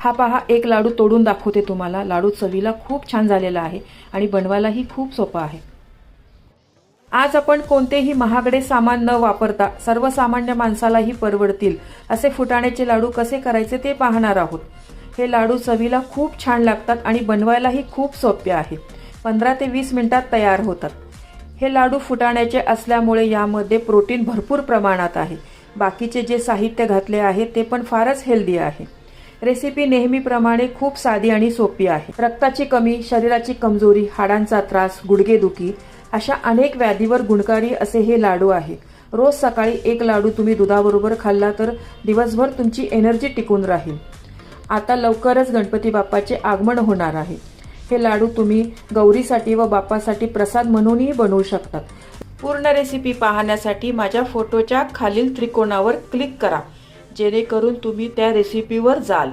हा पहा, एक लाडू तोडून दाखवते तुम्हाला। लाडू चवीला खूप छान झालेला आहे आणि बनवायलाही खूप सोपा आहे। आज आपण कोणतेही महागडे सामान न वापरता सर्वसामान्य माणसालाही परवडतील असे फुटाण्याचे लाडू कसे करायचे ते पाहणार आहोत। हे लाडू चवीला खूप छान लागतात आणि बनवायलाही खूप सोपे आहेत। 15 ते 20 मिनिटात तयार होतात। हे लाडू फुटाण्याचे असल्यामुळे यामध्ये प्रोटीन भरपूर प्रमाणात आहे। बाकीचे जे साहित्य घातले आहे ते पण फारच हेल्दी आहे। रेसिपी नेहमीप्रमाणे खूप साधी आणि सोपी आहे। रक्ताची कमी, शरीराची कमजोरी, हाडांचा त्रास, गुडघेदुखी अशा अनेक व्याधीवर गुणकारी असे हे लाडू आहे। रोज सकाळी एक लाडू तुम्ही दुधाबरोबर खाल्ला तर दिवसभर तुमची एनर्जी टिकून राहील। आता लवकरच गणपती बाप्पाचे आगमन होणार आहे। हे लाडू तुम्ही गौरीसाठी व बाप्पासाठी प्रसाद म्हणूनही बनवू शकतात। पूर्ण रेसिपी पाहण्यासाठी माझ्या फोटोच्या खालील त्रिकोणावर क्लिक करा, जेणेकरून तुम्ही त्या रेसिपीवर जाल।